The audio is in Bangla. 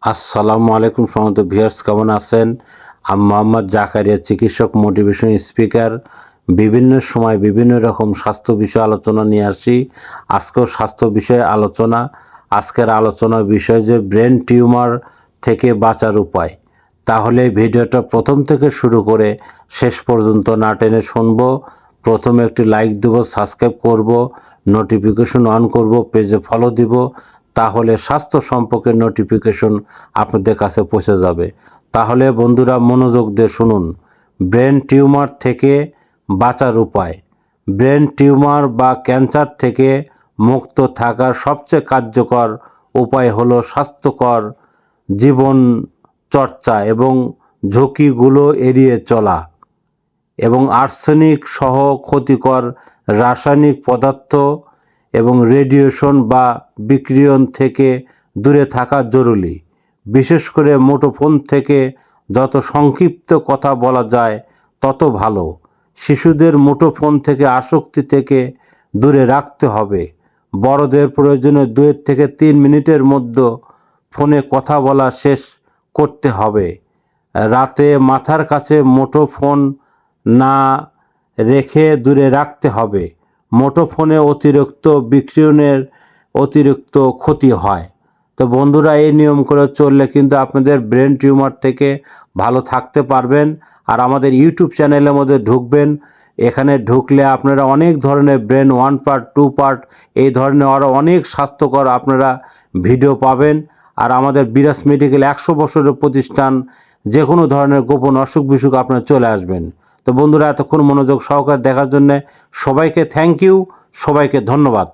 আসসালামু আলাইকুম সম্মানিত ভিউয়ার্স, কেমন আছেন? আমি মোহাম্মদ জাকারিয়া, চিকিৎসক, মোটিভেশন স্পিকার। বিভিন্ন সময় বিভিন্ন রকম স্বাস্থ্য বিষয়ে আলোচনা নিয়ে আসি। আজকেও স্বাস্থ্য বিষয়ে আলোচনা। আজকের আলোচনার বিষয় যে ব্রেন টিউমার থেকে বাঁচার উপায়। তাহলে ভিডিওটা প্রথম থেকে শুরু করে শেষ পর্যন্ত না টেনে শুনবো। প্রথমে একটি লাইক দেব, সাবস্ক্রাইব করব, নোটিফিকেশন অন করব, পেজে ফলো দিব। তাহলে স্বাস্থ্য সম্পর্কে নোটিফিকেশন আপনাদের কাছে পৌঁছে যাবে। তাহলে বন্ধুরা মনোযোগ দিয়ে শুনুন। ব্রেন টিউমার থেকে বাঁচার উপায়। ব্রেন টিউমার বা ক্যান্সার থেকে মুক্ত থাকার সবচেয়ে কার্যকর উপায় হলো স্বাস্থ্যকর জীবন চর্চা এবং ঝুঁকিগুলো এড়িয়ে চলা এবং আর্সেনিক সহ ক্ষতিকর রাসায়নিক পদার্থ এবং রেডিয়েশন বা বিকিরণ থেকে দূরে থাকা জরুরি। বিশেষ করে মুঠোফোন থেকে যত সংক্ষিপ্ত কথা বলা যায় তত ভালো। শিশুদের মুঠোফোন থেকে আসক্তি থেকে দূরে রাখতে হবে। বড়দের প্রয়োজনে 2 থেকে 3 মিনিটের মধ্যে ফোনে কথা বলা শেষ করতে হবে। রাতে মাথার কাছে মুঠোফোন না রেখে দূরে রাখতে হবে। মুঠোফোনে অতিরিক্ত বিকিরণের অতিরিক্ত ক্ষতি হয়। তো বন্ধুরা, এই নিয়ম করে চললে কিন্তু আপনাদের ব্রেন টিউমার থেকে ভালো থাকতে পারবেন। আর আমাদের ইউটিউব চ্যানেলের মধ্যে ঢুকবেন। এখানে ঢুকলে আপনারা অনেক ধরনের ব্রেন 1 পার্ট 2 পার্ট এই ধরনের আরও অনেক স্বাস্থ্যকর আপনারা ভিডিও পাবেন। আর আমাদের বিরাস মেডিকেল 100 বছরের প্রতিষ্ঠান। যে কোনো ধরনের গোপন অসুখ বিসুখ আপনারা চলে আসবেন। তো বন্ধুরা, এতক্ষণ মনোযোগ সহকারে দেখার জন্য সবাইকে থ্যাংক ইউ, সবাইকে ধন্যবাদ।